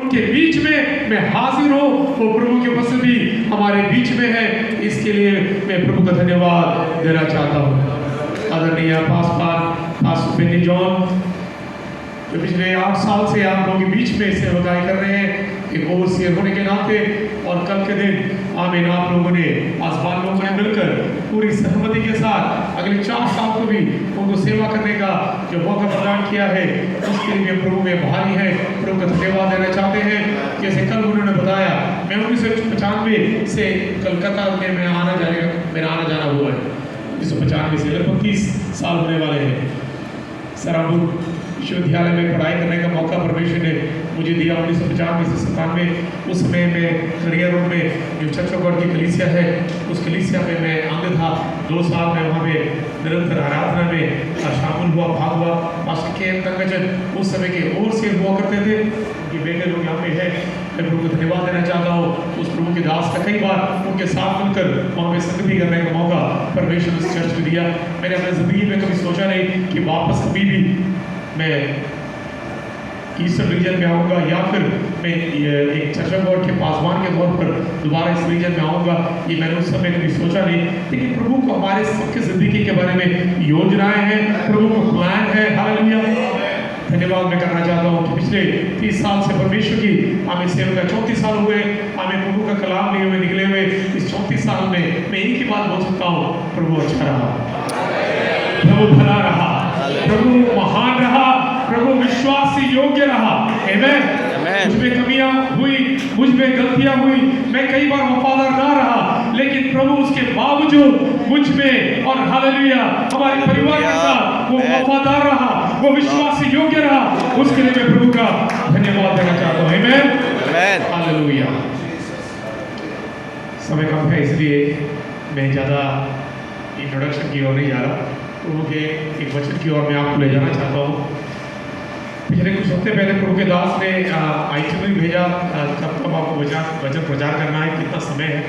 उनके बीच में मैं हाजिर हूँ। वो प्रभु की उपस्थिति हमारे बीच में है, इसके लिए मैं प्रभु का धन्यवाद देना चाहता हूँ। आदरणीय पास्टर बेनी जॉन जो पिछले 8 साल से आप लोगों के बीच में सेवकाई कर रहे हैं, एक ओवरसीयर होने के नाते, और कल के दिन आमीन आप लोगों ने आसमान लोगों ने मिलकर पूरी सहमति के साथ अगले 4 साल को भी उनको सेवा करने का जो मौका प्रदान किया है, उसके लिए प्रभु में भारी है। प्रभु का धन्यवाद देना चाहते हैं। जैसे कल उन्होंने बताया, मैं 1995 से कलकत्ता में मेरा आना जाना हुआ है। 1995 से लगभग 30 साल होने वाले हैं। सराबुर विश्वविद्यालय में पढ़ाई करने का मौका परमेश्वर ने मुझे दिया 1995 से 97। उस समय मैं करियर रोड में जो चर्चगढ़ की कलीसिया है, उस कलीसिया में मैं अंग था। 2 साल में वहाँ पे निरंतर आराधना में शामिल हुआ, भाग हुआ। पास्टर के तंगजन उस समय के ओवरसीयर हुआ करते थे, उनके बेटे लोग यहाँ पे हैं। मैं प्रभु को धन्यवाद देना चाहता हूँ। उस प्रभु के दास का कई बार उनके साथ मिलकर वहाँ पे संगति करने का मौका परमेश्वर इस चर्च में दिया। मैंने अपनी ज़िंदगी में कभी सोचा नहीं कि वापस कभी भी मैं ईस्टर्न रीजन में आऊँगा या फिर मैं एक चर्चगढ़ के पासवान के तौर पर दोबारा इस रीजन में आऊँगा। ये मैंने उस समय कभी सोचा नहीं, लेकिन प्रभु को हमारे सबके ज़िंदगी के बारे में योजनाएं हैं, प्रभु को प्लान है। हालेलुया। धन्यवाद मैं करना चाहता हूँ कि पिछले 30 साल से परमेश्वर की हमें सेवा का 34 साल हुए, हमें प्रभु का कलाम लिए हुए निकले हुए। इस 34 साल में मैं एक ही बात बोल सकता हूँ, प्रभु अच्छा रहा, प्रभु भला रहा, प्रभु महान रहा, प्रभु विश्वास से योग्य रहा। आमीन। मुझ में कमियां हुई, मुझ में गलतियां हुई, मैं कई बार वफादार ना रहा, लेकिन प्रभु उसके बावजूद मुझ में और हालेलुया हमारे परिवार के साथ वो वफादार रहा, वो विश्वास से योग्य रहा। उसके लिए मैं प्रभु का धन्यवाद देना चाहता हूँ। आमीन। हालेलुया। समय कम है, इसलिए मैं ज़्यादा इंट्रोडक्शन की ओर नहीं जा रहा। प्रभु के एक वचन की ओर मैं आपको ले जाना चाहता हूँ। पिछले कुछ हफ्ते पहले प्रभु के दास ने आईटीवी भेजा, कब आपको वचन प्रचार करना है, कितना समय है,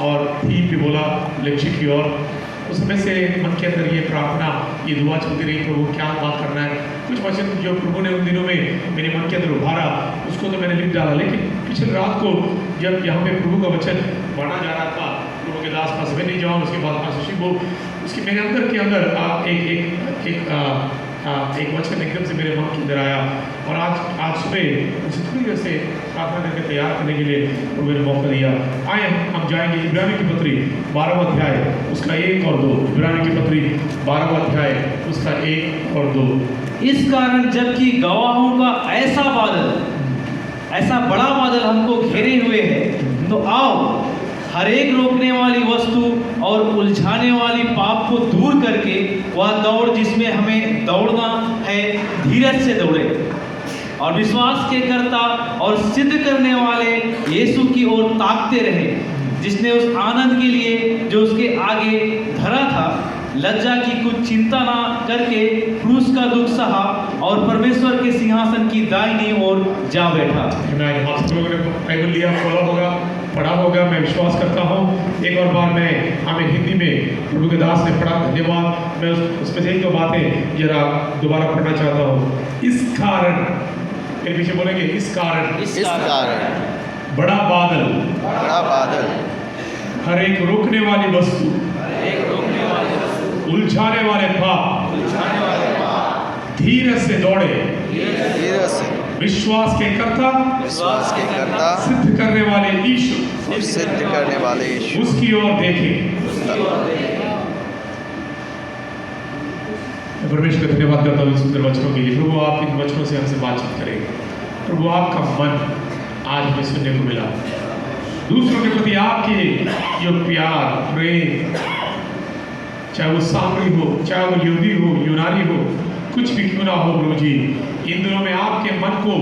और थीम भी बोला लक्ष्य की ओर। उस समय से मन के अंदर ये प्रार्थना, ये दुआ चलती रही, प्रभु क्या बात करना है। कुछ वचन जो प्रभु ने उन दिनों में मेरे मन के अंदर उभारा, उसको तो मैंने लिख डाला। लेकिन पिछले रात को जब यहाँ पे प्रभु का वचन बढ़ा जा रहा था, प्रभु के दास पास नहीं जाऊँ, उसके बाद पास शिबो, उसके मेरे अंदर के अंदर एक वचन एकदम से मेरे मन के अंदर आया। और आज सुबह उसे थोड़ी देर से प्रार्थना करके तैयार करने के लिए मेरे मौका दिया। आए हम जाएंगे इब्रानी की पत्री 12वां अध्याय उसका 1 और 2। इब्रानी की पत्री 12वां अध्याय उसका 1 और 2। इस कारण जबकि गवाहों का ऐसा बड़ा बादल हमको घेरे हुए है, तो आओ हर एक रोकने वाली वस्तु और उलझाने वाली पाप को दूर करके वह दौड़ जिसमें हमें दौड़ना है, धीरज से दौड़े और विश्वास के कर्ता और सिद्ध करने वाले यीशु की ओर ताकते रहे, जिसने उस आनंद के लिए जो उसके आगे धरा था लज्जा की कुछ चिंता ना करके क्रूस का दुख सहा और परमेश्वर के सिंहासन की दाहिनी ओर जा बैठा। आप लोगों ने बाइबल लिया, खोला होगा, पढ़ा होगा, मैं विश्वास करता हूँ। एक और बार मैं हमें हिंदी में प्रभु के दास ने पढ़ा, धन्यवाद। मैं उसमें से एक दो बातें जरा दोबारा पढ़ना चाहता हूँ। इस कारण, फिर पीछे बोलेंगे, इस कारण बड़ा बादल हर एक रोकने वाली वस्तु, उलझाने वाले पाप धीरज से दौड़े, विश्वास के कर्ता सिद्ध करने वाले यीशु उसकी ओर देखें। परमेश्वर का धन्यवाद करता हूँ सुंदर वचनों के लिए। प्रभु आप इन वचनों से हमसे बातचीत करेंगे। प्रभु आपका मन आज हमें सुनने को मिला, दूसरों के प्रति आपके जो प्यार, प्रेम, चाहे वो सामरी हो, चाहे वो यहूदी हो, यूनानी हो, कुछ भी क्यों ना हो, प्रभु जी इन दिनों में आपके मन को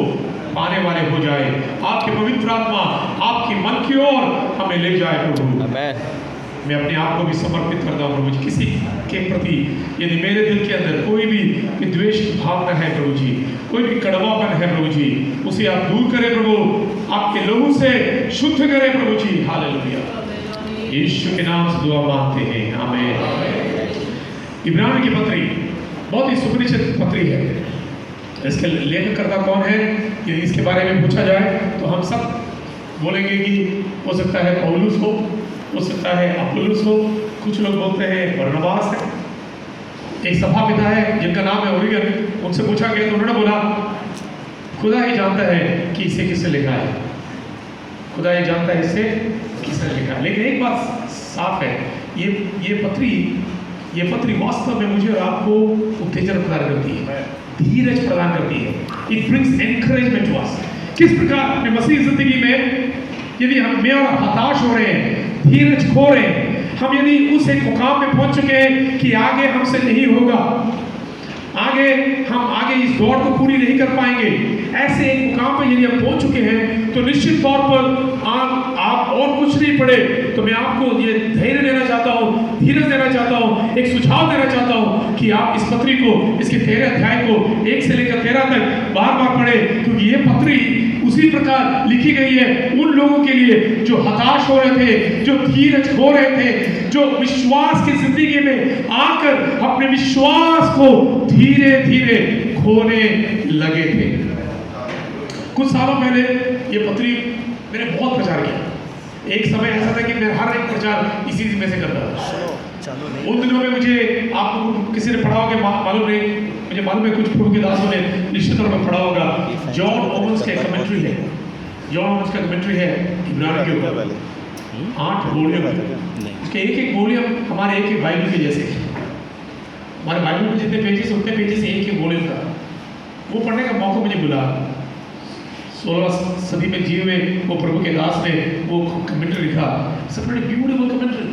पाने वाले हो जाए। आपके पवित्र आत्मा आपके मन की ओर हमें ले जाए प्रभु। आमीन। मैं अपने आप को भी समर्पित करता हूँ प्रभु जी। किसी के प्रति यदि मेरे दिल के अंदर कोई भी द्वेष की भावना है प्रभु जी, कोई भी कड़वापन है प्रभु जी, उसे आप दूर करें प्रभु, आपके लोगों से शुद्ध करें प्रभु जी। हालेलुया। यीशु के नाम से दुआ मांगते हैं, आमीन। इब्रानी की पत्री बहुत ही सुपरिचित पत्री है। इसके लेखन करता कौन है, यदि इसके बारे में पूछा जाए हम सब बोलेंगे कि हो सकता है पौलुस हो सकता है अपुल्लोस हो, कुछ लोग बोलते हैं बरनबास है। एक सभा पिता है जिनका नाम है ओरिगन, उनसे पूछा गया तो उन्होंने बोला खुदा ही जानता है कि इसे किसने लिखा है, खुदा ही जानता है इसे किसने लिखा है। लेकिन एक बात साफ है, ये पत्री वास्तव में मुझे और आपको उत्तेजन प्रदान करती है, धीरज प्रदान करती है। It brings encouragement to us. किस प्रकार अपने मसीह जिंदगी में यदि हम और हताश हो रहे हैं, धीरज खो रहे हैं, हम यदि उस एक मुकाम में पहुंच चुके हैं कि आगे हमसे नहीं होगा, हम आगे इस दौड़ को पूरी नहीं कर पाएंगे, ऐसे एक मुकाम पर यदि हम पहुंच चुके हैं तो निश्चित तौर पर आप और कुछ नहीं पड़े तो मैं आपको ये धैर्य देना चाहता हूँ, धीरज देना चाहता हूँ, एक सुझाव देना चाहता हूँ कि आप इस पत्री को, इसके 13 अध्याय को 1 से लेकर 13 तक बार बार पढ़ें, क्योंकि ये पत्री उसी प्रकार लिखी गई है उन लोगों के लिए जो हताश हो रहे थे, जो धीरज खो रहे थे, जो विश्वास की जिंदगी में आकर अपने विश्वास को धीरे धीरे खोने लगे थे। कुछ सालों पहले ये पत्री मैंने बहुत प्रचार किया। एक समय ऐसा था कि मैं हर एक प्रचार इसी में से करता था। उन दिनों में मुझे, आपको किसी ने पढ़ा होगा मालूम नहीं, मुझे मालूम है कुछ प्रभु के दासों ने निश्चित तौर पर पढ़ा होगा। जॉन ओवन्स का कमेंट्री है, जॉन ओवन्स का कमेंट्री है इब्रानी के ऊपर, 8 वॉल्यूम। उसके एक वॉल्यूम हमारे एक बाइबल के जैसे, हमारे बाइबल में जितने पेजेस उतने पेजेस एक वॉल्यूम था। वो पढ़ने का मौका मुझे मिला। 16 सदी में जिए हुए वो प्रभु के दास ने वो कमेंट्री लिखा, ब्यूटीफुल कमेंट्री।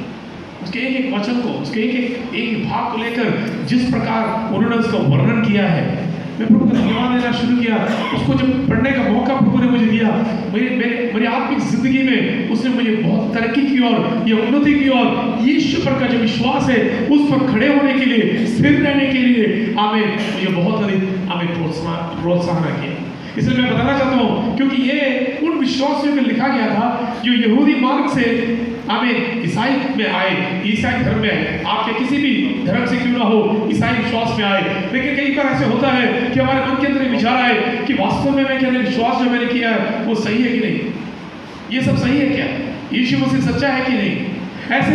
उसके एक वचन को, उसके एक भाग को लेकर जिस प्रकार उन्होंने उसका वर्णन किया है, मैं प्रभु का धन्यवाद देना शुरू किया। उसको जब पढ़ने का मौका प्रभु ने मुझे दिया, मेरी आत्मिक जिंदगी में उसने मुझे बहुत तरक्की की और ये उन्नति की और ईश्वर पर का जो विश्वास है उस पर खड़े होने के लिए, स्थिर रहने के लिए मुझे बहुत अधिक प्रोत्साहन किया। इसलिए मैं बताना चाहता हूँ, क्योंकि ये उन विश्वासियों में लिखा गया था जो यहूदी मार्ग से ईसाई में आए, ईसाई धर्म में आए। आपके किसी भी धर्म से क्यों ना हो, ईसाई विश्वास में आए। लेकिन कई बार ऐसे होता है कि हमारे मन के अंदर विचार आए कि वास्तव में मैं क्या विश्वास जो मैंने किया है वो सही है कि नहीं, ये सब सही है क्या, यीशु मसीह सच्चा है कि नहीं। ऐसे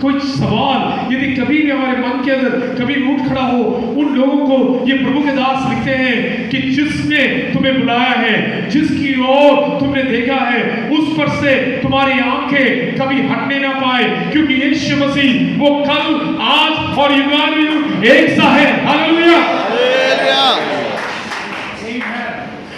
कोई सवाल यदि कभी भी हमारे मन के अंदर कभी उठ खड़ा हो, उन लोगों को ये प्रभु के दास लिखते हैं कि जिसने तुम्हें बुलाया है, जिसकी ओर तुमने देखा है, उस पर से तुम्हारी आंखें कभी हटने ना पाए, क्योंकि यीशु मसीह वो कल, आज और युगानुयुग एक सा है। हालेलुया।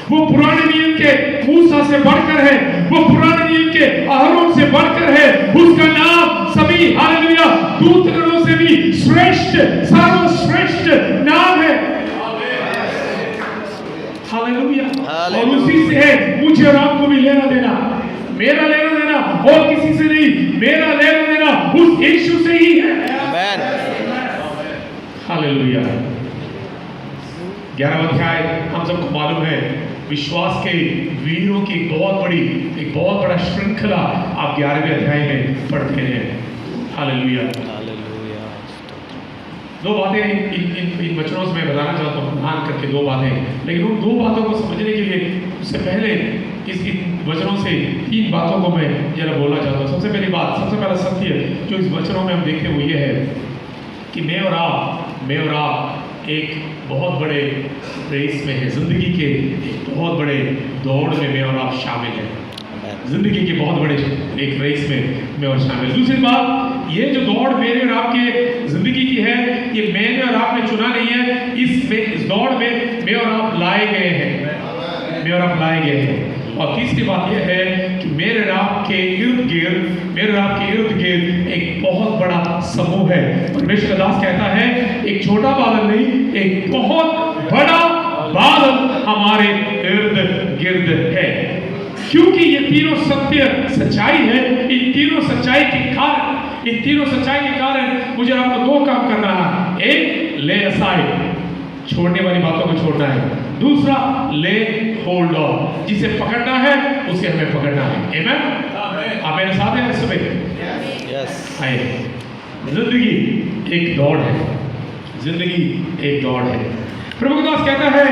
वो पुराने नियम के मूसा से बढ़कर है, वो पुराने नियम के अहरोन से बढ़कर है। उसका नाम सभी हालेलुया दूतगणों से भी श्रेष्ठ, सर्वश्रेष्ठ नाम है। हालेलुया। और उसी से है मुझे और आपको भी लेना देना, मेरा लेना देना और किसी से नहीं, मेरा लेना देना उस यीशु से ही है। हालेलुया। 11वां अध्याय हम सबको मालूम है, विश्वास के वीरों की एक बहुत बड़ा श्रृंखला आप 11वें अध्याय में पढ़ते हैं। हालेलुया। दो बातें इन वचनों से मैं बताना चाहता हूँ, ध्यान करके 2 बातें। लेकिन उन 2 बातों को समझने के लिए उससे पहले इन वचनों से 3 बातों को मैं जरा बोलना चाहता हूँ। सबसे पहला सत्य जो इस वचनों में हम देखते हैं वो ये है कि मैं और आप एक बहुत बड़े रेस में है, जिंदगी के एक बहुत बड़े दौड़ में मैं और आप शामिल हैं। जिंदगी के बहुत बड़े एक रेस में मैं और शामिल। दूसरी बात, ये जो दौड़ मेरे और आपके जिंदगी की है, ये मैंने और आपने चुना नहीं है। इस दौड़ में मैं और आप लाए गए हैं। और तीसरी बात यह है कि मेरे और आपके इर्द गिर्द एक बहुत बड़ा समूह है। परमेश्वर का दास कहता है एक छोटा बादल नहीं, एक बहुत बड़ा बादल हमारे इर्द गिर्द है। क्योंकि ये तीनों सत्य सच्चाई है, इन तीनों सच्चाई के कारण मुझे आपको 2 काम करना है। एक, ले असाइड, छोड़ने वाली बातों को छोड़ना है। दूसरा, ले होल्ड ऑन, जिसे पकड़ना है उसे हमें पकड़ना है। आमीन। आप मेरे साथ हैं इस समय? यस। जिंदगी एक दौड़ है। प्रभु के दास कहता है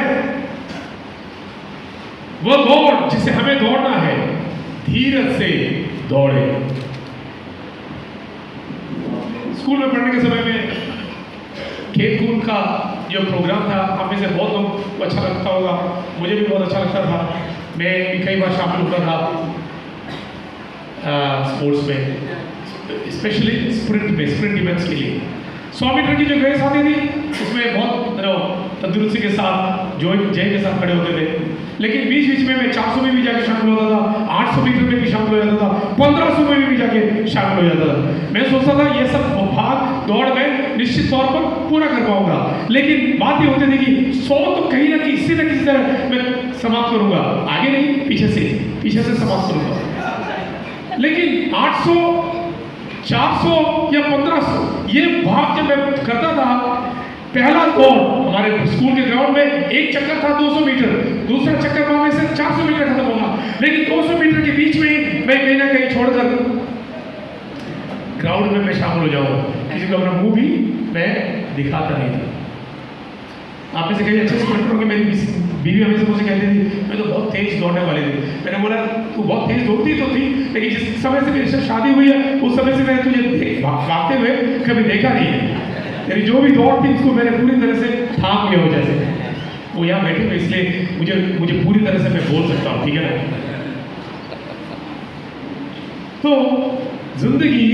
वो दौड़ जिसे हमें दौड़ना है, धीरज से दौड़े। स्कूल में पढ़ने के समय में खेल कूद का जो प्रोग्राम था, हम में से बहुत लोग को अच्छा लगता होगा, मुझे भी बहुत अच्छा लगता था। मैं भी कई बार शामिल होता था स्पोर्ट्स में, स्पेशली स्प्रिंट इवेंट्स के लिए। 100 मीटर की जो रेस आती थी उसमें बहुत तंदुरुस्ती के साथ जय के साथ खड़े होते थे, लेकिन बीच बीच में मैं 400 में भी जाके शामिल होता था, 800 मीटर में भी शामिल हो जाता था, 1500 में भी जाके शामिल हो जाता था। मैं सोचता था ये सब भाग दौड़ में निश्चित तौर पर पूरा कर पाऊंगा, लेकिन बात ये होती थी कि 100 तो कहीं ना किसी न किसी तरह मैं समाप्त करूंगा, आगे नहीं पीछे से समाप्त करूंगा। लेकिन 800, 400 या 1500 ये भाग जब मैं करता था, पहला दौड़ हमारे स्कूल के ग्राउंड में एक चक्कर था 200 मीटर, दूसरा चक्कर में से 400 मीटर खत्म होगा, लेकिन 200 मीटर के बीच में मैं कहीं ना कहीं छोड़कर ग्राउंड में मैं शामिल हो जाऊँ, किसी को अपना मुंह भी मैं दिखाता नहीं था। आप में से कई अच्छे स्प्रिंटर होंगे, मेरी बीवी हमेशा मुझे कहती थी मैं तो बहुत तेज दौड़ने वाली थी। मैंने बोला तू बहुत तेज दौड़ती तो थी, लेकिन जिस समय से मेरी शादी हुई है उस समय से मैंने तुझे भागते हुए कभी देखा नहीं है। तेरी जो भी दौड़ थी उसको मैंने पूरी तरह से थाम लिया हो, जैसे वो यहाँ बैठे हुए, इसलिए मुझे पूरी तरह से मैं बोल सकता हूँ, ठीक है ना। तो जिंदगी,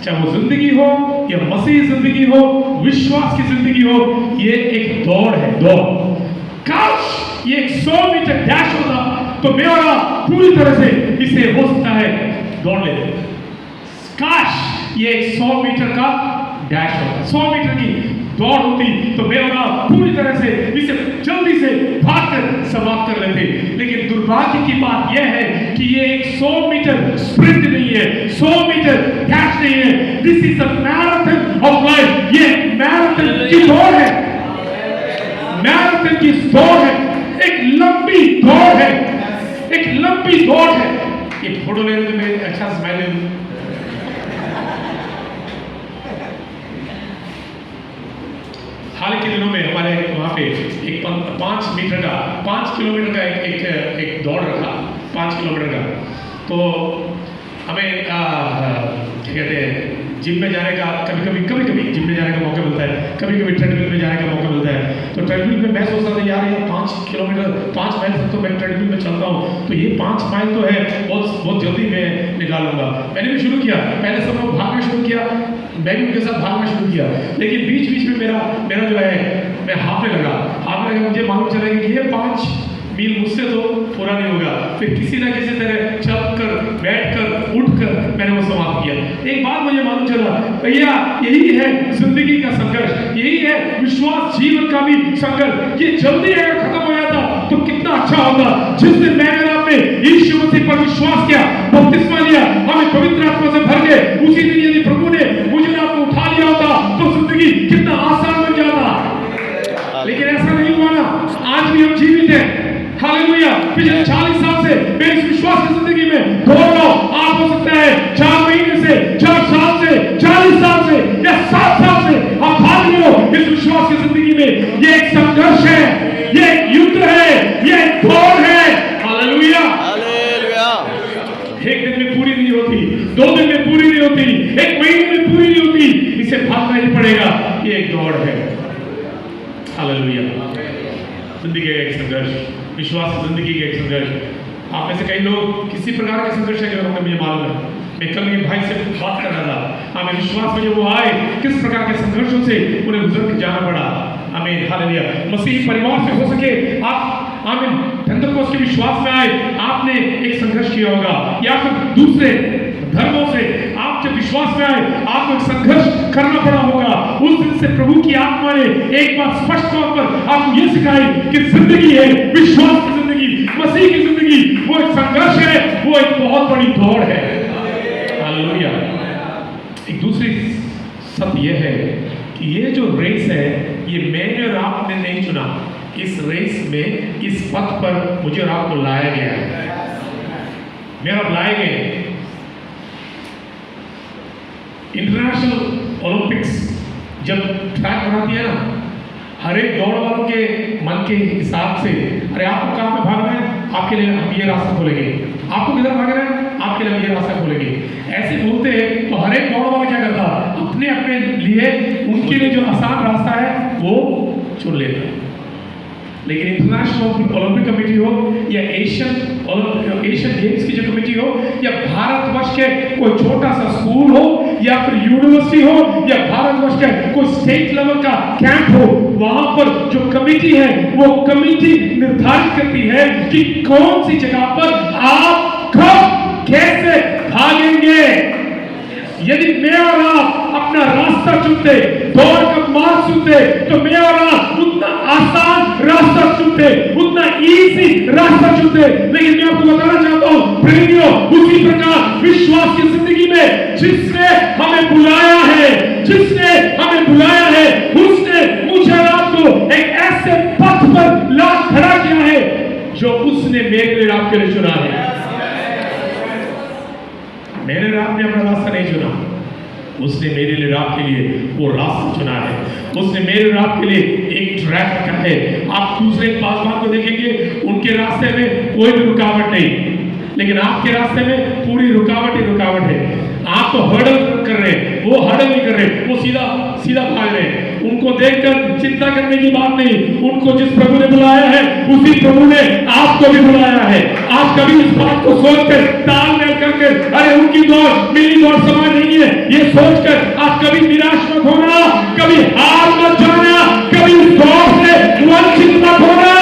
चाहे वो जिंदगी हो या मसीह जिंदगी हो, विश्वास की जिंदगी हो, ये एक दौड़ है, दौड़। काश ये 100 मीटर डैश होता तो मेरा पूरी तरह से इसे हो सकता है दौड़ लेते। काश ये 100 मीटर का डैश होता, 100 मीटर की दौड़ होती तो मेरा पूरी तरह से इसे जल्दी से भागकर समाप्त कर लेते। लेकिन दुर्भाग्य की बात यह है कि ये एक 100 मीटर स्प्रिंट नहीं है, 100 मीटर डैश नहीं है। This is the marathon of life. ये मैराथन की दौड़ है, मैराथन की दौड़ है, एक लंबी दौड़ है, एक लंबी दौड़ है। ये फोटो लेने में मैं अच्छा स्माइल, हाल के दिनों में हमारे वहाँ पे एक 5 मीटर का 5 किलोमीटर का एक दौड़ रखा, 5 किलोमीटर का। तो हमें क्या कहते हैं, जिम में जाने का कभी जिम में जाने का मौका मिलता है, कभी ट्रेडमिल में जाने का मौका मिलता है। तो ट्रेडमिल में मैं सोचता था यार ये 5 किलोमीटर 5 माइल तक तो मैं ट्रेडमिल में चलता हूँ, तो ये 5 माइल तो है, बहुत जल्दी मैं निकालूंगा। मैंने भी शुरू किया, पहले सब लोग भागना शुरू किया, मैं भी उनके साथ भागना शुरू किया, लेकिन बीच बीच में मेरा जो है मैं हाफने लगा। मुझे मालूम चला कि ये 5 मील मुझसे तो पूरा नहीं होगा। फिर किसी ना किसी तरह चलकर, बैठकर, उठकर मैंने वो समाप्त किया। एक बात मुझे मालूम चला, भैया यही है जिंदगी का संघर्ष, यही है विश्वास जीवन का भी संघर्ष। ये जल्दी अगर खत्म हो जाता तो कितना अच्छा होता। जिस दिन मैंने आपने यीशु मसीह पर विश्वास किया, बपतिस्मा लिया, हमें पवित्र आत्मा से भर गए, उसी दिन यदि प्रभु ने मुझे आपको उठा लिया होता तो जिंदगी कितना आसान बन जाता। लेकिन ऐसा नहीं हुआ ना, आज भी हम जीवित हैं। हालेलुया। पिछले 40 साल से मैं इस विश्वास की जिंदगी में दौड़ रहा हूं। आप हो सकता है 4 महीने से, 4 साल से, 40 साल से या 7 साल से आप भाग रहे हो इस विश्वास की जिंदगी में। ये एक संघर्ष है, ये एक युद्ध है, ये एक दौड़ है। Hallelujah, hallelujah. एक दिन में पूरी नहीं होती, 2 दिन में पूरी नहीं होती, 1 महीने में पूरी नहीं होती, इसे भागना ही पड़ेगा। ये एक दौड़ है। हालेलुया। जिंदगी का एक संघर्ष, विश्वास जिंदगी का एक संघर्ष। आप में से कई लोग किसी प्रकार के संघर्ष है जो मुझे मालूम है। मैं कल एक भाई से बात कर रहा था, हमें विश्वास में जब वो आए किस प्रकार के संघर्षों से उन्हें गुजर के जाना पड़ा। हमें हालेलुया। मसीही परिवार से हो सके आप आमीन पेंटेकोस्त के विश्वास में आए, आपने एक संघर्ष किया होगा, या फिर दूसरे धर्मों से आप जब विश्वास में आए आपको एक संघर्ष करना पड़ा होगा। उस दिन से प्रभु की आत्मा ने एक बात स्पष्ट तौर पर आपको यह सिखाई कि जिंदगी है, विश्वास की जिंदगी, मसीह की जिंदगी, वो एक संघर्ष है, वो एक बहुत बड़ी दौड़ है। हालेलुया। एक दूसरी सत्य यह है कि ये जो रेस है ये मैंने और आपने नहीं चुना। इस रेस में, इस पथ पर मुझे और आपको लाया गया है, मेरा लाए गए। इंटरनेशनल ओलंपिक्स जब ट्रैक बनाती है ना, हर एक दौड़ वालों के मन के हिसाब से, अरे आपको कहाँ पे भागना है, आपके लिए हम ये रास्ता खोलेंगे। आपको किधर भागना है, आपके लिए हम ये रास्ता खोलेंगे। ऐसे बोलते हैं तो हर एक दौड़ वाला क्या करता, अपने अपने लिए उनके लिए जो आसान रास्ता है वो चुन लेता है। लेकिन इंटरनेशनल ओलंपिक कमेटी हो या एशियन गेम्स की जो कमेटी हो या भारतवर्ष के कोई छोटा सा स्कूल हो या फिर यूनिवर्सिटी हो या भारतवर्ष के कोई स्टेट लेवल का कैंप हो, वहां पर जो कमेटी है वो कमेटी निर्धारित करती है कि कौन सी जगह पर आप कब कैसे भागेंगे। यदि मैं और आप अपना रास्ता चुनते, दौड़ का मार्ग चुनते, तो मैं और आप उतना आसान रास्ता चुनते, उतना इजी रास्ता चुनते। लेकिन मैं आपको बताना चाहता हूं प्रेमियों, उसी प्रकार विश्वास की जिंदगी में जिसने हमें बुलाया है, जिसने हमें बुलाया है, उसने मुझे और आपको एक ऐसे पथ पर ला खड़ा किया है जो उसने मेरे लिए आपके लिए चुना है। मैंने आपने अपना रास्ता नहीं चुना, उसने मेरे लिए आपके लिए वो रास्ता चुना है। उसने मेरे और आपके लिए एक ट्रैक रखा है। आप दूसरे पासवान को देखेंगे, उनके रास्ते में कोई भी रुकावट नहीं, लेकिन आपके रास्ते में पूरी रुकावट ही रुकावट है। आप तो हर्डल कर रहे हैं, वो हर्डल नहीं कर रहे, वो सीधा सीधा भाग रहे हैं। उनको देखकर चिंता करने की बात नहीं, उनको जिस प्रभु ने बुलाया है उसी प्रभु ने आपको भी बुलाया है। आप कभी इस बात को सोचकर तालमेल करके अरे उनकी दौड़ मेरी दौड़ समान नहीं है, ये सोचकर आप कभी निराश मत होना, कभी हार मत जाना, कभी उस दौड़ से वंचित मत होना।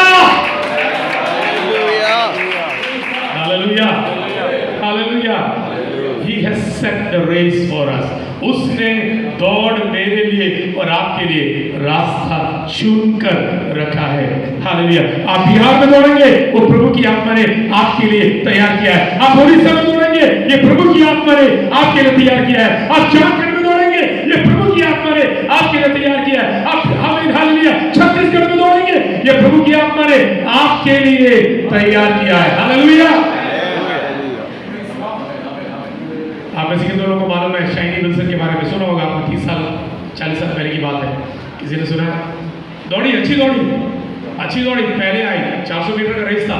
Hallelujah, hallelujah. He has set the race for us. उसने दौड़ मेरे लिए और आपके लिए रास्ता चुनकर रखा है। हालेलुया। आप बिहार में दौड़ेंगे, वो प्रभु की आत्मा ने आपके लिए तैयार किया है। आप ओडिशा में दौड़ेंगे, ये प्रभु की आत्मा ने आपके लिए तैयार किया है। आप झारखंड में दौड़ेंगे, ये प्रभु की आत्मा ने आपके लिए तैयार किया है। आप हालेलुया छत्तीसगढ़ में दौड़ेंगे, ये प्रभु की आत्मा ने आपके लिए तैयार किया है। हालेलुया। आप में से कितने लोगों को मालूम है शाइनी विल्सन के बारे में? सुना होगा आपने, 30 साल 40 साल पहले की बात है। किसी ने सुना? दौड़ी, अच्छी दौड़ी, पहले आई। 400 मीटर का रेस था।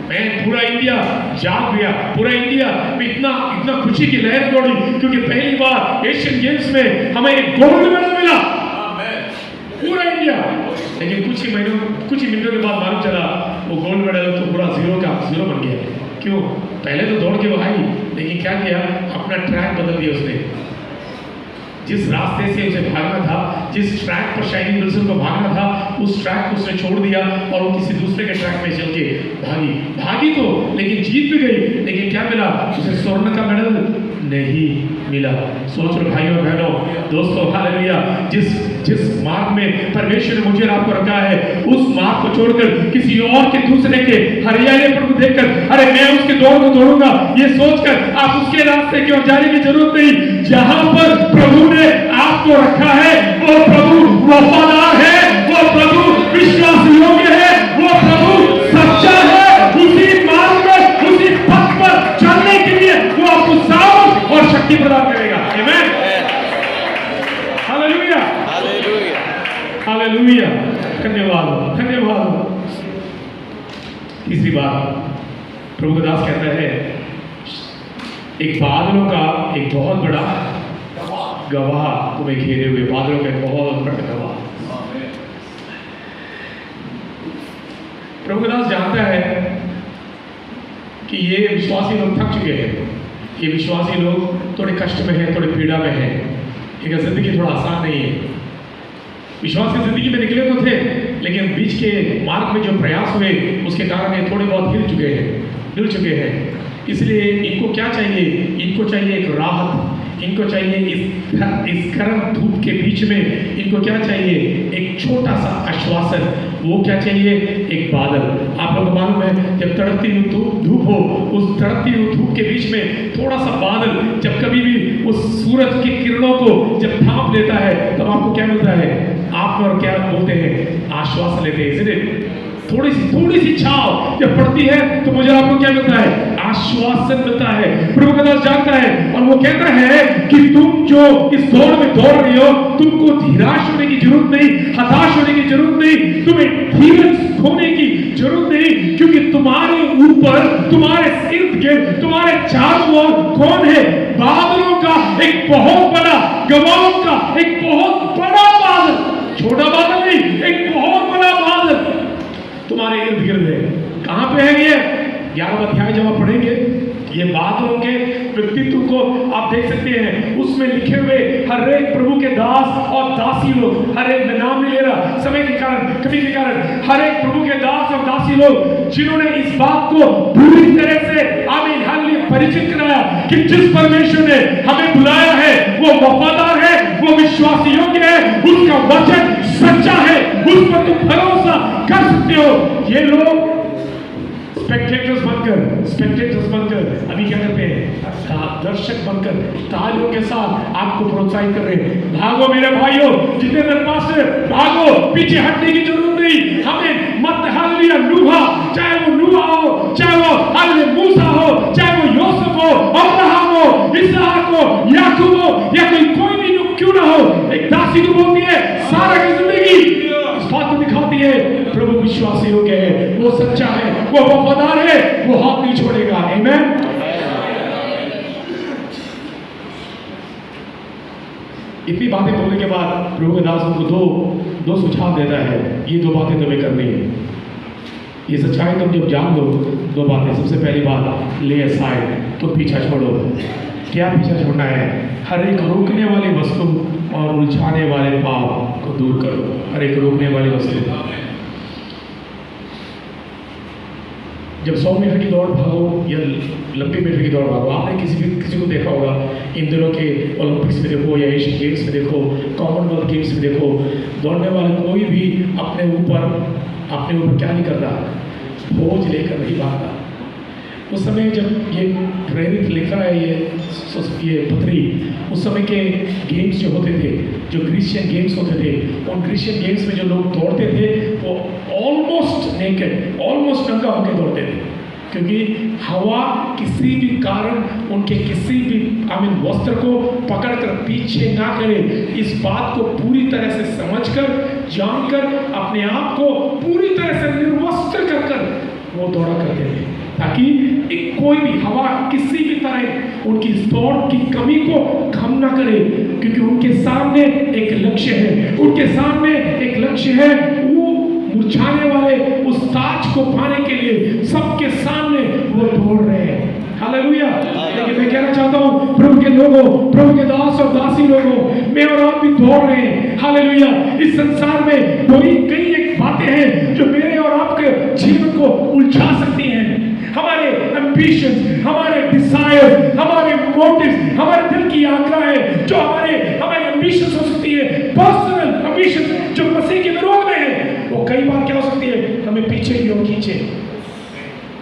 मैं पूरा इंडिया जाग गया, पूरा इंडिया में इतना खुशी की लहर दौड़ी, क्योंकि पहली बार एशियन गेम्स में हमें एक गोल्ड मेडल मिला, पूरा इंडिया। लेकिन कुछ ही मिनटों के बाद मालूम चला वो गोल्ड मेडल तो पूरा जीरो बन गया। क्यों? पहले तो दौड़ के वो आई, लेकिन क्या किया, अपना ट्रैक बदल दिया उसने। जिस रास्ते से उसे भागना था, जिस ट्रैक पर शाइनी विल्सन को भागना था, उस ट्रैक को उसने छोड़ दिया और वो किसी दूसरे के ट्रैक में चल के भागी तो, लेकिन जीत भी गई। लेकिन क्या मिला उसे? स्वर्ण का मेडल नहीं मिला। सोच लो भाइयों बहनों दोस्तों, हालेलुया। जिस मार्ग में परमेश्वर ने मुझे आपको रखा है, उस मार्ग को छोड़कर किसी और के दूसरे के हरियालेपन को देखकर अरे मैं उसके दौड़ को दौड़ूंगा, ये सोचकर आप उसके रास्ते की ओर जाने की जरूरत नहीं। जहां पर प्रभु ने आपको रखा है वो प्रभु वफादार है, वो प्रभु विश्वास योग्य है, वो प्रभु सच्चा है। उसी मार्ग में, उसी पथ पर चलने के लिए वो आपको सामर्थ और शक्ति प्रदान करेगा। आमीन। Hallelujah, hallelujah, hallelujah. धन्यवाद। तीसरी बात प्रभु का दास कहता है, एक बादलों का एक बहुत बड़ा गवाह तुम्हें घेरे हुए, बादलों का एक बहुत बड़ा गवाह। प्रभु दास जानता है कि ये विश्वासी लोग थक चुके हैं, ये विश्वासी लोग थोड़े कष्ट में हैं, थोड़े पीड़ा में हैं, इनका जिंदगी थोड़ा आसान नहीं है। विश्वास की जिंदगी में निकले तो थे, लेकिन बीच के मार्ग में जो प्रयास हुए उसके कारण ये थोड़े बहुत हिल चुके हैं। इसलिए इनको क्या चाहिए? इनको चाहिए एक राहत, इनको चाहिए इस गर्म धूप के बीच में इनको क्या चाहिए? एक छोटा सा आश्वासन। वो क्या चाहिए? एक बादल। आप लोगों को मालूम है, जब तड़पती हुई धूप हो, उस तड़पती हुई धूप के बीच में थोड़ा सा बादल जब कभी भी उस सूरज की किरणों को जब ढांप लेता है, तब आपको क्या मिलता है? आप और क्या बोलते हैं? आश्वासन लेते हैं, इसलिए थोड़ी सी छाव जब पड़ती है तो मुझे आपको क्या मिलता है? आश्वासन मिलता है। प्रभु का दास जानता है और वो वो कहता है कि तुम जो इस दौड़ में दौड़ रहे हो, तुमको निराश होने की जरूरत नहीं, हताश होने की जरूरत नहीं, तुम्हें धीरज खोने की जरूरत नहीं, क्योंकि तुम्हारे ऊपर, तुम्हारे इर्द गिर्द, तुम्हारे चारों ओर कौन है? बादलों का एक बहुत बड़ा, गवाहों का एक बहुत बड़ा बादल, छोटा बादल नहीं, एक बहुत बड़ा बादल तुम्हारे इर्द गिर्द है। कहां पे है ये? 11वां अध्याय जब आप पढ़ेंगे, ये बादलों के व्यक्तित्व को आप देख सकते हैं। उसमें लिखे हुए हर एक प्रभु के दास और दासी लोग, हर एक, मैं नाम नहीं ले रहा समय के कारण, कमी के कारण, हर एक प्रभु के दास और दासी लोग जिन्होंने इस बात को पूरी तरह से आमीन हालेलुया परिचित कराया कि जिस परमेश्वर ने हमें बुलाया है वो वफादार है, वो विश्वास योग्य है, उसका वचन सच्चा है, उस पर तुम भरोसा कर सकते हो। ये लोग स्पेक्टेटर्स बनकर अभी क्या करते हैं? दर्शक बनकर तालियों के साथ आपको प्रोत्साहित कर रहे हैं। भागो मेरे भाइयों, जितने मेरे पास भागो, पीछे हटने की जरूरत नहीं। हमें मत हालेलुया नूहा, चाहे वो नूहा हो, चाहे वो हालेलुया मूसा हो, चाहे वो यूसुफ हो, अब्राहम हो, इसहाक हो, याकूब हो, या कोई भी क्यों ना हो, एक दासी को बोलती है सारा की जिंदगी इस बात को दिखाती है प्रभु विश्वास योग्य है, वो सच्चा है, वो वफादार है, वो हाथ नहीं छोड़ेगा। आमीन। इतनी बातें बोलने के बाद प्रभु के दास उनको दो सुझाव देता है। ये 2 बातें तुम्हें करनी है, ये सच्चाई तुम जब जान लो, 2 बातें। सबसे पहली बात, ले असाइड, तो पीछा छोड़ो। क्या पीछा छोड़ना है? हर एक रोकने वाली वस्तु और उलझाने वाले पाप को दूर करो। हर एक रोकने वाली वस्तु, जब 100 मीटर की दौड़ भागो या 90 मीटर की दौड़ भागो, आपने किसी को देखा होगा इन दिनों के ओलंपिक्स में देखो या एशियन गेम्स में देखो, कॉमनवेल्थ गेम्स में देखो, दौड़ने वाले कोई भी अपने ऊपर क्या नहीं करता? बोझ लेकर नहीं भागता। उस समय जब ये प्रेरित लिखा है ये पत्री, उस समय के गेम्स जो होते थे, जो क्रिश्चियन गेम्स होते थे, उन क्रिश्चियन गेम्स में जो लोग दौड़ते थे वो ऑलमोस्ट नेकेड, ऑलमोस्ट नंगा होकर दौड़ते थे, क्योंकि हवा किसी भी कारण उनके किसी भी वस्त्र को पकड़कर पीछे ना करे। इस बात को पूरी तरह से समझकर, जानकर, अपने आप को पूरी तरह से निर्वस्त्र कर वो दौड़ा करते थे, ताकि कोई भी हवा किसी भी तरह उनकी दौड़ की कमी को कम ना करे, क्योंकि उनके सामने एक लक्ष्य है, उनके सामने एक लक्ष्य है। वो मुरझाने वाले उस ताज को पाने के लिए सबके सामने वो दौड़ रहे हैं। हालेलुया। लेकिन मैं कहना चाहता हूँ प्रभु के लोगों, प्रभु के दास और दासी लोगों, मैं और आप भी दौड़ रहे हैं। हालेलुया। इस संसार में कई एक बातें हैं जो मेरे और आपके जीवन को उलझा सकती हैं। हमारे एम्बिशंस, हमारे डिजायर, हमारे मोटिव्स, हमारे दिल की आकांक्षाएं जो हमारे एम्बिशंस हो सकती है, पर्सनल एम्बिशंस जो मसीह के विरोध में है, वो कई बार क्या हो सकती है? हमें पीछे की ओर खींचे।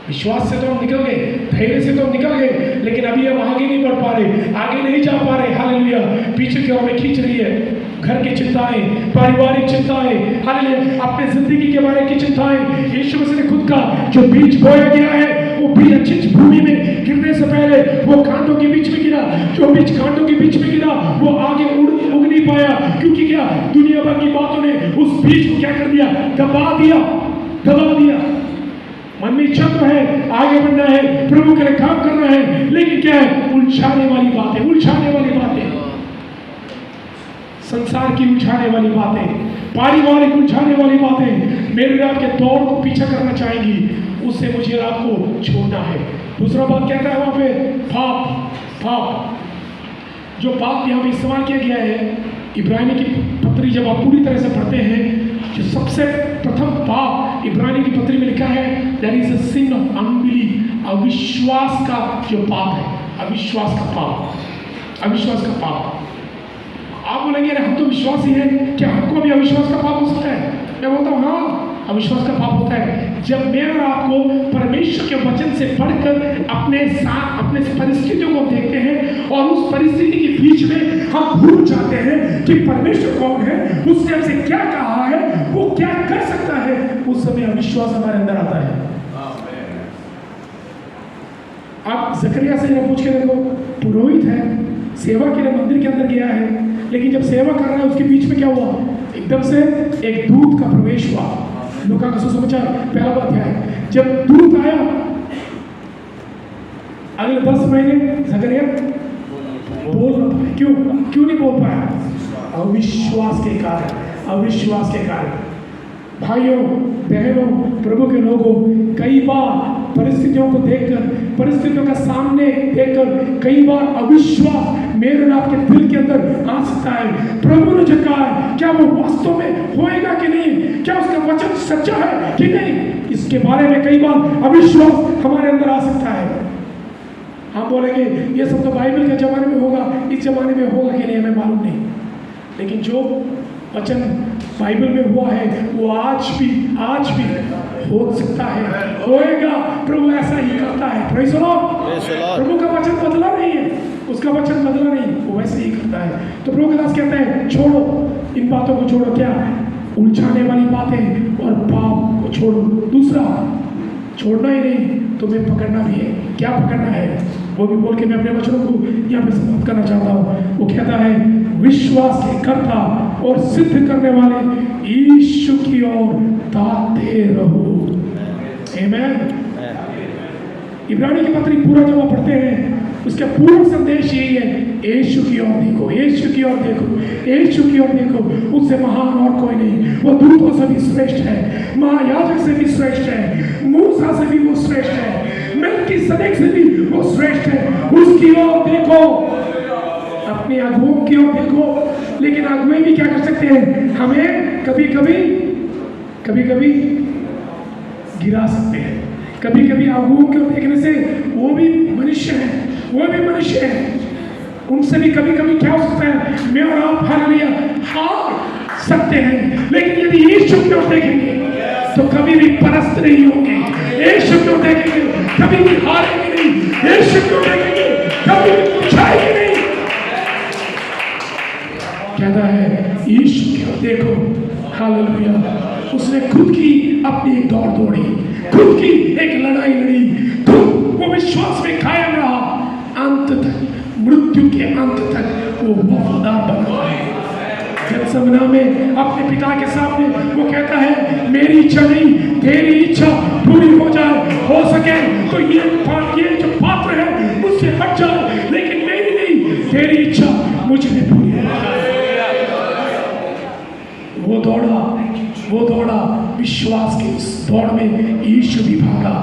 विश्वास से तो हम निकल गए, धैर्य से तो हम निकल गए, लेकिन अभी हम आगे नहीं बढ़ पा रहे, आगे नहीं जा पा रहे। हालेलुया। पीछे की ओर हमें खींच रही है घर की चिंताएं, पारिवारिक चिंताएं, हालेलुया, अपने जिंदगी के बारे की चिंताएं। यीशु मसीह ने खुद का जो बीज बोया गया है, वो बीज अच्छी भूमि में गिरने से पहले वो कांटों के बीच में गिरा। जो बीज कांटों के बीच में गिरा वो आगे उग नहीं पाया, क्योंकि क्या? दुनिया भर की बातों ने उस बीज को क्या कर दिया? दबा दिया। मन में इच्छा तो है, आगे बढ़ना है, प्रभु के लिए काम करना है, लेकिन क्या है? उलझाने वाली बातें, संसार की उलझाने वाली बातें, पारिवारिक उलझाने वाली बातें मेरे आपके दौड़ को पीछा करना चाहेंगी, उससे मुझे आपको छोड़ना है। दूसरा बात क्या है वहां पे? पाप। जो पाप यहाँ पे इस्तेमाल किया गया है, इब्रानी की पत्री जब आप पूरी तरह से पढ़ते हैं, जो सबसे प्रथम पाप इब्रानी की पत्री में लिखा है, that is a sin of unbelief, अविश्वास का जो पाप है, अविश्वास का पाप। आप बोलेंगे अरे हम तो विश्वासी हैं, क्या हमको भी अविश्वास का पाप हो सकता है? मैं बोलता हूँ हाँ, अविश्वास का पाप होता है जब मैं और आपको परमेश्वर के वचन से पढ़कर अपने साथ अपने परिस्थितियों को देखते हैं और उस परिस्थिति के बीच में हम भूल जाते हैं कि परमेश्वर कौन है, उसने हमसे क्या कहा है, वो क्या कर सकता है। उस समय अविश्वास हमारे अंदर आता है। आप जकरिया से जरा पूछ के देखो, पुरोहित है, सेवा के लिए मंदिर के अंदर गया है, लेकिन जब सेवा कर रहा है उसके बीच में क्या हुआ, एकदम से एक दूत का प्रवेश हुआ। लूका का सुसमाचार 1 अध्याय, जब दूत आया, अगले 10 महीने जकरिया बोल रहा था। क्यों नहीं बोल पाया? अविश्वास के कारण, अविश्वास के कारण। भाइयों बहनों, प्रभु के लोगों, कई बार परिस्थितियों को देखकर, परिस्थितियों का सामने देखकर कई बार अविश्वास मेरे और आपके दिल के अंदर आ सकता है। प्रभु ने जो कहा है, क्या वो वास्तव में होएगा कि नहीं? क्या उसका वचन सच्चा है कि नहीं? इसके बारे में कई बार अविश्वास हमारे अंदर आ सकता है। हम बोलेंगे ये सब तो बाइबल के ज़माने में होगा, इस ज़माने में होगा कि नहीं हमें मालूम नहीं, लेकिन जो वचन बाइबल में हुआ है वो आज भी हो सकता है, होएगा। प्रभु ऐसा ही करता है। Praise the Lord. प्रभु का वचन बदला नहीं है, उसका वचन बदला नहीं, वो वैसे ही करता है। तो प्रभु के दास कहते हैं, छोड़ो इन बातों को, छोड़ो क्या उलझाने वाली बातें और पाप को छोड़ो। दूसरा, छोड़ना ही नहीं, तुम्हें पकड़ना भी है। क्या पकड़ना है वो भी बोल के मैं अपने वचनों को यहाँ पे समाप्त करना चाहता हूँ। वो कहता है, विश्वास के कर्ता और सिद्ध करने वाले यीशु की ओर ताकते रहो। आमीन। इब्रानी की पत्री पूरा जब आप पढ़ते हैं, उसका पूरा संदेश यही है, यीशु की ओर देखो, यीशु की ओर देखो, यीशु की ओर देखो। उससे महान और कोई नहीं। वो दूतों से भी श्रेष्ठ है, महायाजक से भी श्रेष्ठ है, मूसा से भी वो श्रेष्ठ है, मेलकीसेदेक से भी वो श्रेष्ठ है। उसकी ओर देखो, अपने अगुओं की ओर देखो। लेकिन अगुए भी क्या कर सकते हैं? हमें कभी कभी गिरा सकते हैं। कभी कभी अगुओं को देखने से, वो भी मनुष्य हैं, उनसे भी कभी कभी क्या हो सकता है, मैं और आप हार सकते हैं। लेकिन यदि यीशु की ओर देखेंगे तो कभी भी परास्त नहीं होंगे। यीशु की ओर देखेंगे कभी भी हारेंगे नहीं। यीशु की ओर देखेंगे कभी भी मुरझाएंगे नहीं। कहता है, यीशु की ओर देखो। हालेलुया। उसने खुद की अपनी एक दौड़ दौड़ी, खुद की एक लड़ाई लड़ी, खुद वो विश्वास में कायम रहा, अंत तक, मृत्यु के अंत तक वो वफादार बना है। गतसमना में अपने पिता के सामने वो कहता है, मेरी इच्छा नहीं तेरी इच्छा पूरी हो जाए, हो सके तो ये जो पात्र है मुझसे हट जाए, लेकिन मेरी नहीं, तेरी इच्छा मुझ में पूरी हो जाए। वो दौड़ा विश्वास की उस दौड़ में यीशु भी भागा।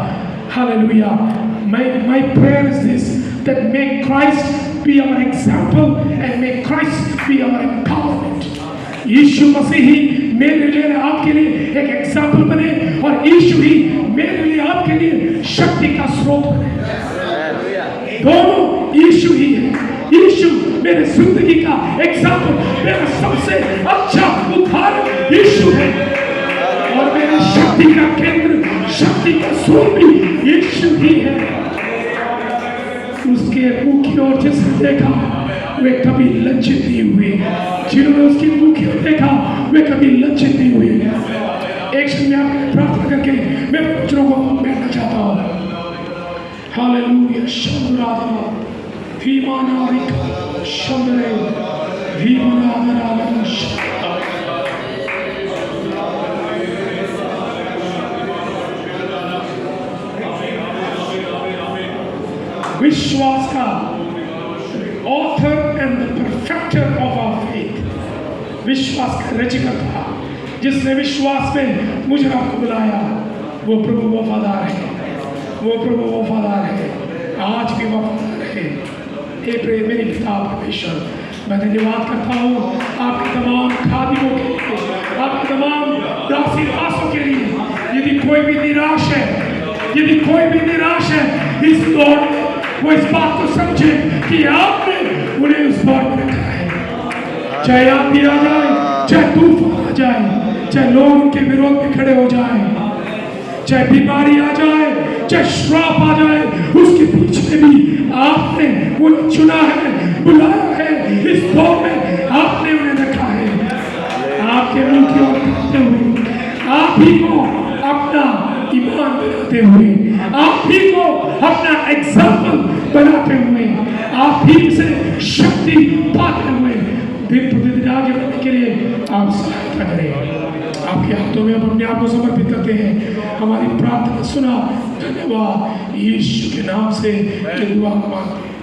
Hallelujah. My prayer is this, that may Christ be our example and may Christ be our empowerment. यीशु मसीह ही मेरे लिए आपके लिए एक एग्जाम्पल बने, और यीशु ही मेरे लिए आपके लिए शक्ति का स्रोत बने। दोनों यीशु ही है। यीशु मेरे जिंदगी का एग्जाम्पल, मेरा सबसे अच्छा उदाहरण यीशु है, और मेरी शक्ति का केंद्र, शक्ति का स्रोत भी यीशु ही है। उसके मुंह की ओर जिसने देखा वे कभी लज्जित नहीं हुए, जिन्होंने उसकी मुंह की ओर देखा वे कभी लज्जित नहीं हुए। एक क्षण में आपके प्रार्थना करके मैं वचनों को बैठना चाहता हूँ। हालेलुया। शंभुराधा भीमानारिक शंभरे भीमनादरालम शंभरा। विश्वास का author and the perfecter of our faith, विश्वास का रचयिता, जिसने विश्वास में मुझे आपको बुलाया, वो प्रभु वफादार है, वो प्रभु वफादार है, आज भी वफादार है। हे प्रिय मेरे पिता परमेश्वर, मैं धन्यवाद करता हूँ आपके तमाम खादिमों के लिए, आपके तमाम दासी दासों के लिए। यदि कोई भी निराश है, यदि कोई भी निराश है इस दौड़ में, वो इस बात को समझे कि आपने उन्हें उस दौड़ में रखा है। चाहे आंधी आ जाए, चाहे तूफान आ जाए, चाहे लोग उनके विरोध में खड़े हो जाए, चाहे बीमारी आ जाए, चाहे श्राप आ जाए, उसके पीछे भी आपने उन्हें चुना है, बुलाया है। इस दौर में आपने उन्हें रखा है। आपके मुंह की ओर देखते हुए, आप ही को अपना ईमान बनाते हुए, आप ही को अपना एग्जाम्पल में आप ठीक से शक्ति पाते हुए दिन प्रतिदिन आगे बढ़ने के लिए आप सहायता करें। आपके हाथों में हम अपने आप को समर्पित करते हैं। हमारी प्रार्थना सुना, धन्यवाद। यीशु के नाम से ये दुआ मांगते हैं।